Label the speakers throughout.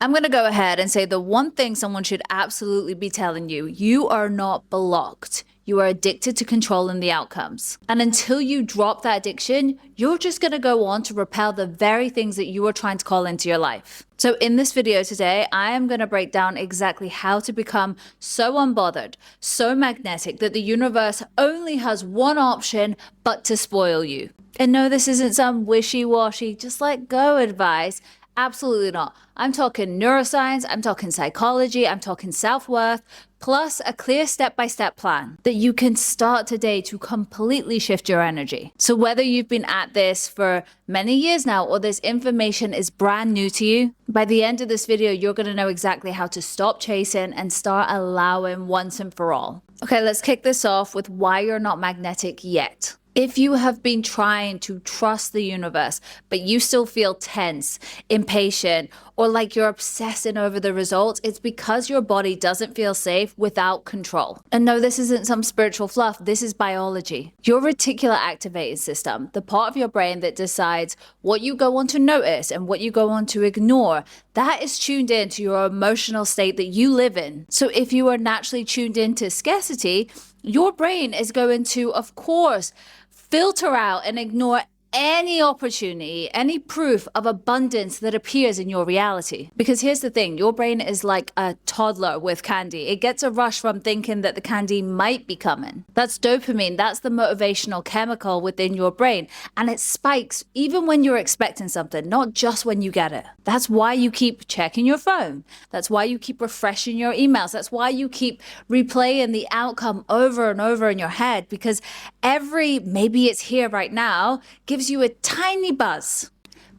Speaker 1: I'm going to go ahead and say the one thing someone should absolutely be telling you: you are not blocked. You are addicted to controlling the outcomes. And until you drop that addiction, you're just going to go on to repel the very things that you are trying to call into your life. So in this video today, I am going to break down exactly how to become so unbothered, so magnetic that the universe only has one option but to spoil you. And no, this isn't some wishy-washy, just let go advice. Absolutely not. I'm talking neuroscience, I'm talking psychology, I'm talking self-worth, plus a clear step-by-step plan that you can start today to completely shift your energy. So whether you've been at this for many years now or this information is brand new to you, by the end of this video, you're going to know exactly how to stop chasing and start allowing once and for all. Okay, let's kick this off with why you're not magnetic yet. If you have been trying to trust the universe, but you still feel tense, impatient, or like you're obsessing over the results, it's because your body doesn't feel safe without control. And no, this isn't some spiritual fluff. This is biology. Your reticular activating system, the part of your brain that decides what you go on to notice and what you go on to ignore, that is tuned into your emotional state that you live in. So if you are naturally tuned into scarcity, your brain is going to, of course, filter out and ignore any opportunity, any proof of abundance that appears in your reality. Because here's the thing, your brain is like a toddler with candy. It gets a rush from thinking that the candy might be coming. That's dopamine. That's the motivational chemical within your brain. And it spikes even when you're expecting something, not just when you get it. That's why you keep checking your phone. That's why you keep refreshing your emails. That's why you keep replaying the outcome over and over in your head, because every maybe it's here right now gives you a tiny buzz.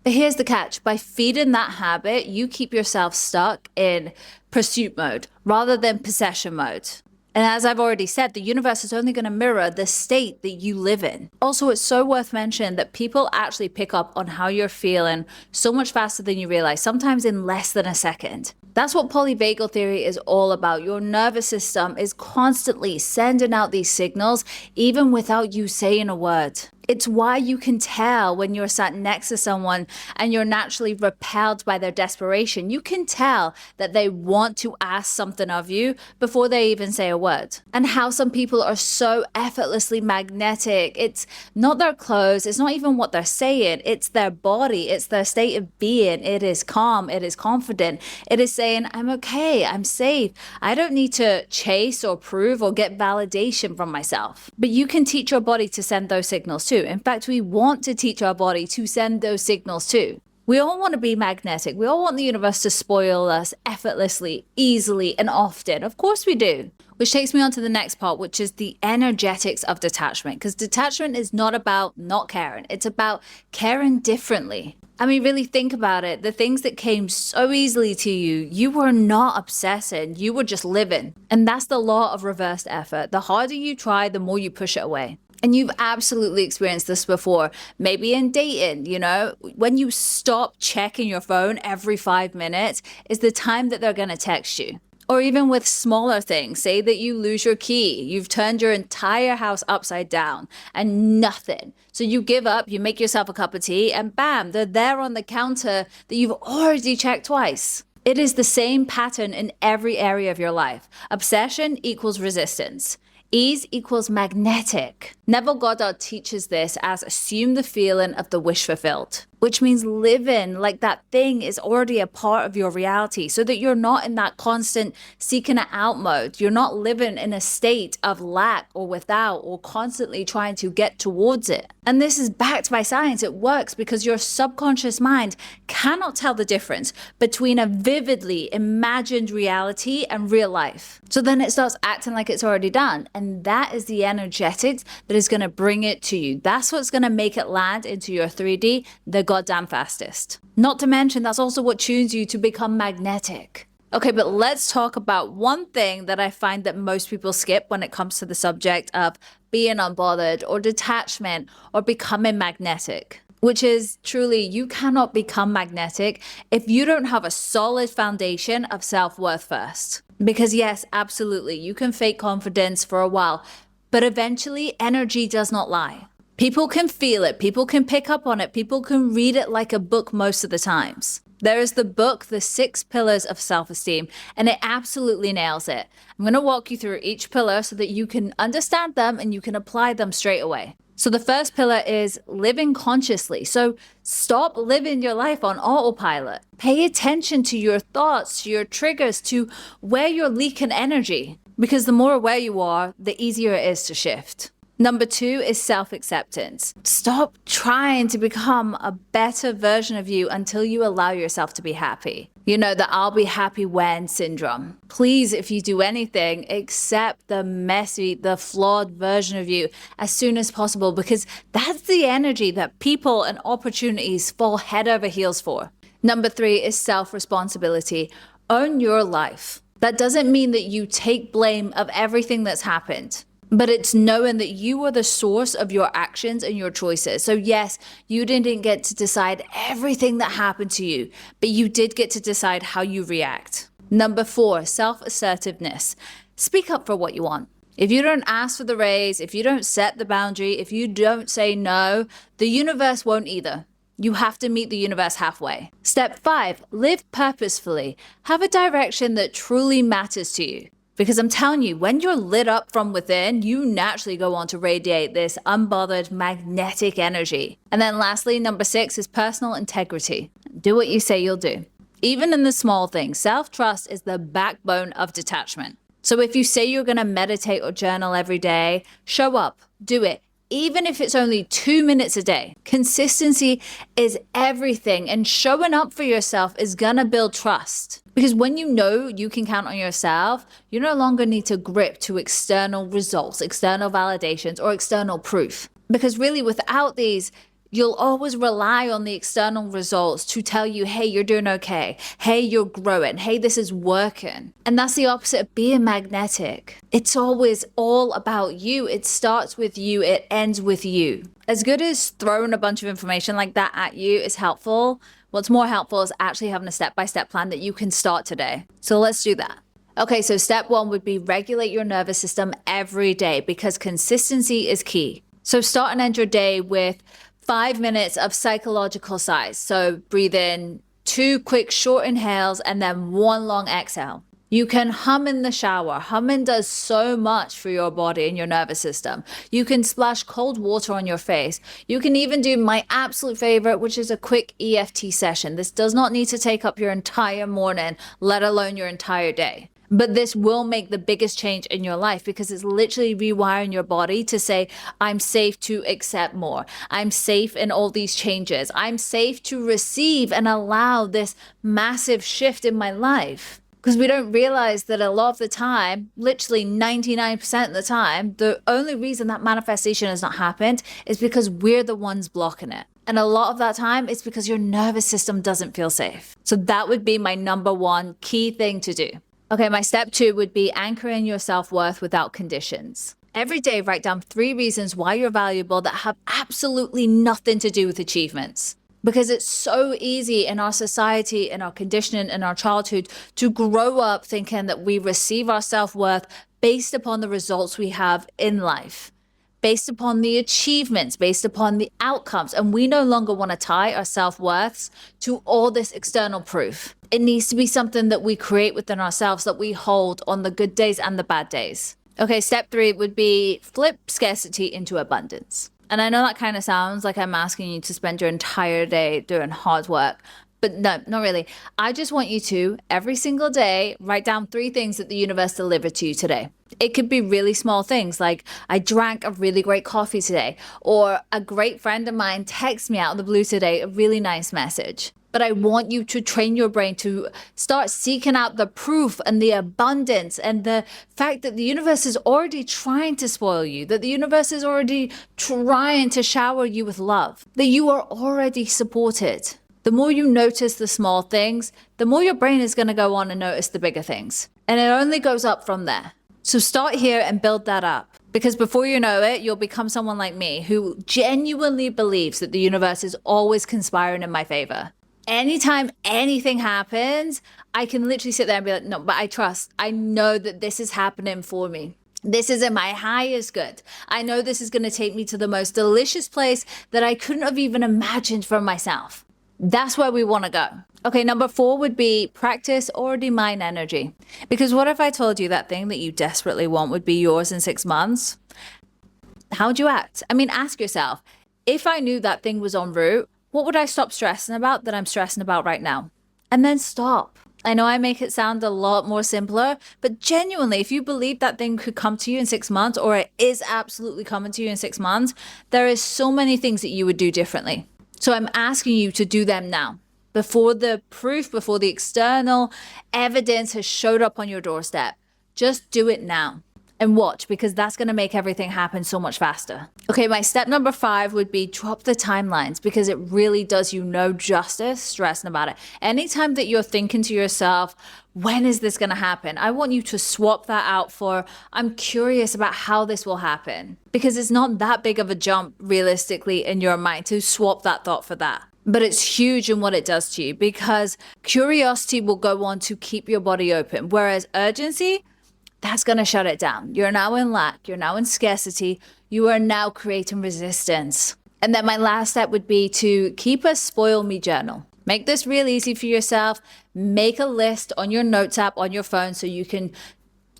Speaker 1: But here's the catch: by feeding that habit, you keep yourself stuck in pursuit mode rather than possession mode. And as I've already said, the universe is only going to mirror the state that you live in. Also, it's so worth mentioning that people actually pick up on how you're feeling so much faster than you realize, sometimes in less than a second. That's what polyvagal theory is all about. Your nervous system is constantly sending out these signals, even without you saying a word. It's why you can tell when you're sat next to someone and you're naturally repelled by their desperation. You can tell that they want to ask something of you before they even say a word. And how some people are so effortlessly magnetic. It's not their clothes, it's not even what they're saying, it's their body, it's their state of being. It is calm, it is confident, it is saying, I'm okay, I'm safe. I don't need to chase or prove or get validation from myself. But you can teach your body to send those signals too. In fact, we want to teach our body to send those signals too. We all want to be magnetic. We all want the universe to spoil us effortlessly, easily, and often. Of course we do. Which takes me on to the next part, which is the energetics of detachment. Because detachment is not about not caring. It's about caring differently. I mean, really think about it. The things that came so easily to you, you were not obsessing. You were just living. And that's the law of reversed effort. The harder you try, the more you push it away. And you've absolutely experienced this before, maybe in dating, you know, when you stop checking your phone every 5 minutes is the time that they're going to text you. Or even with smaller things, say that you lose your key, you've turned your entire house upside down and nothing. So you give up, you make yourself a cup of tea and bam, they're there on the counter that you've already checked twice. It is the same pattern in every area of your life. Obsession equals resistance. Ease equals magnetic. Neville Goddard teaches this as assume the feeling of the wish fulfilled, which means living like that thing is already a part of your reality so that you're not in that constant seeking it out mode. You're not living in a state of lack or without or constantly trying to get towards it. And this is backed by science. It works because your subconscious mind cannot tell the difference between a vividly imagined reality and real life. So then it starts acting like it's already done. And that is the energetics that is going to bring it to you. That's what's going to make it land into your 3D the goddamn fastest. Not to mention, that's also what tunes you to become magnetic. Okay, but let's talk about one thing that I find that most people skip when it comes to the subject of being unbothered or detachment or becoming magnetic. Which is truly, you cannot become magnetic if you don't have a solid foundation of self-worth first. Because yes, absolutely, you can fake confidence for a while, but eventually energy does not lie. People can feel it, people can pick up on it, people can read it like a book most of the times. There is the book, The 6 Pillars of Self-Esteem, and it absolutely nails it. I'm going to walk you through each pillar so that you can understand them and you can apply them straight away. So the first pillar is living consciously. So stop living your life on autopilot. Pay attention to your thoughts, to your triggers, to where you're leaking energy. Because the more aware you are, the easier it is to shift. Number 2 is self-acceptance. Stop trying to become a better version of you until you allow yourself to be happy. You know, the I'll be happy when syndrome. Please, if you do anything, accept the messy, the flawed version of you as soon as possible, because that's the energy that people and opportunities fall head over heels for. Number 3 is self-responsibility. Own your life. That doesn't mean that you take blame of everything that's happened. But it's knowing that you are the source of your actions and your choices. So yes, you didn't get to decide everything that happened to you, but you did get to decide how you react. Number 4, self-assertiveness. Speak up for what you want. If you don't ask for the raise, if you don't set the boundary, if you don't say no, the universe won't either. You have to meet the universe halfway. Step 5, live purposefully. Have a direction that truly matters to you. Because I'm telling you, when you're lit up from within, you naturally go on to radiate this unbothered magnetic energy. And then lastly, number 6 is personal integrity. Do what you say you'll do. Even in the small things, self-trust is the backbone of detachment. So if you say you're going to meditate or journal every day, show up, do it. Even if it's only 2 minutes a day. Consistency is everything, and showing up for yourself is gonna build trust. Because when you know you can count on yourself, you no longer need to grip to external results, external validations, or external proof. Because really, without these, you'll always rely on the external results to tell you, hey, you're doing okay. Hey, you're growing. Hey, this is working. And that's the opposite of being magnetic. It's always all about you. It starts with you. It ends with you. As good as throwing a bunch of information like that at you is helpful, what's more helpful is actually having a step-by-step plan that you can start today. So let's do that. Okay, so step 1 would be regulate your nervous system every day, because consistency is key. So start and end your day with 5 minutes of psychological sighs. So breathe in 2 quick short inhales and then 1 long exhale. You can hum in the shower. Humming does so much for your body and your nervous system. You can splash cold water on your face. You can even do my absolute favorite, which is a quick EFT session. This does not need to take up your entire morning, let alone your entire day. But this will make the biggest change in your life, because it's literally rewiring your body to say, I'm safe to accept more. I'm safe in all these changes. I'm safe to receive and allow this massive shift in my life. Because we don't realize that a lot of the time, literally 99% of the time, the only reason that manifestation has not happened is because we're the ones blocking it. And a lot of that time, it's because your nervous system doesn't feel safe. So that would be my number 1 key thing to do. Okay, my step 2 would be anchoring your self-worth without conditions. Every day, write down 3 reasons why you're valuable that have absolutely nothing to do with achievements. Because it's so easy in our society, in our conditioning, in our childhood, to grow up thinking that we receive our self-worth based upon the results we have in life, based upon the achievements, based upon the outcomes. And we no longer want to tie our self-worths to all this external proof. It needs to be something that we create within ourselves, that we hold on the good days and the bad days. Okay, step 3 would be flip scarcity into abundance. And I know that kind of sounds like I'm asking you to spend your entire day doing hard work, but no, not really. I just want you to, every single day, write down 3 things that the universe delivered to you today. It could be really small things like, I drank a really great coffee today, or a great friend of mine texted me out of the blue today, a really nice message. But I want you to train your brain to start seeking out the proof and the abundance and the fact that the universe is already trying to spoil you, that the universe is already trying to shower you with love, that you are already supported. The more you notice the small things, the more your brain is going to go on and notice the bigger things. And it only goes up from there. So start here and build that up. Because before you know it, you'll become someone like me who genuinely believes that the universe is always conspiring in my favor. Anytime anything happens, I can literally sit there and be like, no, but I trust. I know that this is happening for me. This is in my highest good. I know this is going to take me to the most delicious place that I couldn't have even imagined for myself. That's where we want to go. Okay, number 4 would be practice or demand energy. Because what if I told you that thing that you desperately want would be yours in 6 months? How would you act? I mean, ask yourself, if I knew that thing was en route, what would I stop stressing about that I'm stressing about right now? And then stop. I know I make it sound a lot more simpler, but genuinely, if you believe that thing could come to you in 6 months, or it is absolutely coming to you in 6 months, there is so many things that you would do differently. So I'm asking you to do them now. Before the proof, before the external evidence has showed up on your doorstep. Just do it now and watch, because that's going to make everything happen so much faster. Okay, my step number 5 would be drop the timelines, because it really does you no justice stressing about it. Anytime that you're thinking to yourself, when is this going to happen? I want you to swap that out for, I'm curious about how this will happen, because it's not that big of a jump realistically in your mind to swap that thought for that. But it's huge in what it does to you, because curiosity will go on to keep your body open, whereas urgency, that's going to shut it down. You're now in lack. You're now in scarcity. You are now creating resistance. And then my last step would be to keep a spoil me journal. Make this real easy for yourself. Make a list on your notes app on your phone so you can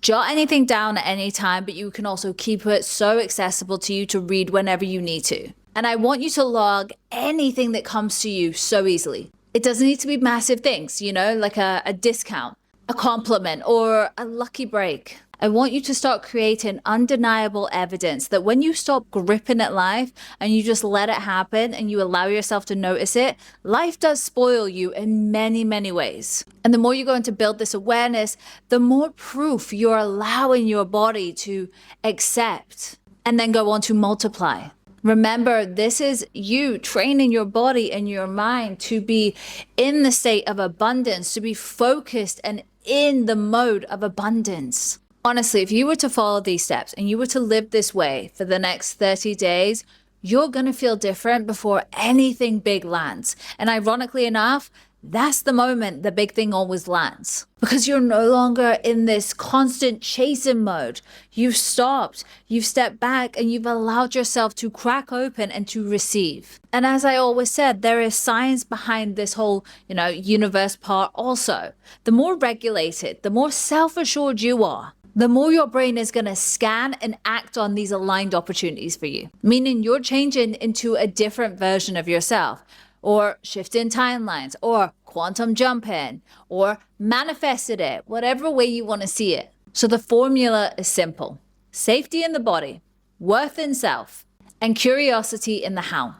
Speaker 1: jot anything down at any time, but you can also keep it so accessible to you to read whenever you need to. And I want you to log anything that comes to you so easily. It doesn't need to be massive things, like a discount, a compliment, or a lucky break. I want you to start creating undeniable evidence that when you stop gripping at life and you just let it happen and you allow yourself to notice it, life does spoil you in many, many ways. And the more you're going to build this awareness, the more proof you're allowing your body to accept and then go on to multiply. Remember, this is you training your body and your mind to be in the state of abundance, to be focused and in the mode of abundance. Honestly, if you were to follow these steps and you were to live this way for the next 30 days, you're going to feel different before anything big lands. And ironically enough, that's the moment the big thing always lands, because you're no longer in this constant chasing mode. You've stopped, you've stepped back, and you've allowed yourself to crack open and to receive. And as I always said, there is science behind this whole, universe part also. The more regulated, the more self-assured you are, the more your brain is going to scan and act on these aligned opportunities for you, meaning you're changing into a different version of yourself, or shifting timelines, or quantum jumping, or manifested it, whatever way you want to see it. So the formula is simple: safety in the body, worth in self, and curiosity in the how.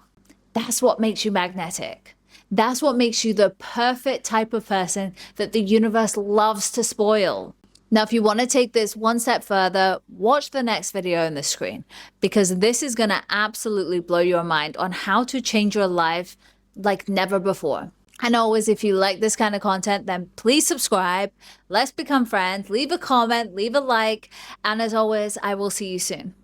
Speaker 1: That's what makes you magnetic. That's what makes you the perfect type of person that the universe loves to spoil. Now, if you want to take this one step further, watch the next video on the screen, because this is going to absolutely blow your mind on how to change your life like never before. And always, if you like this kind of content, then please subscribe. Let's become friends. Leave a comment, leave a like. And as always, I will see you soon.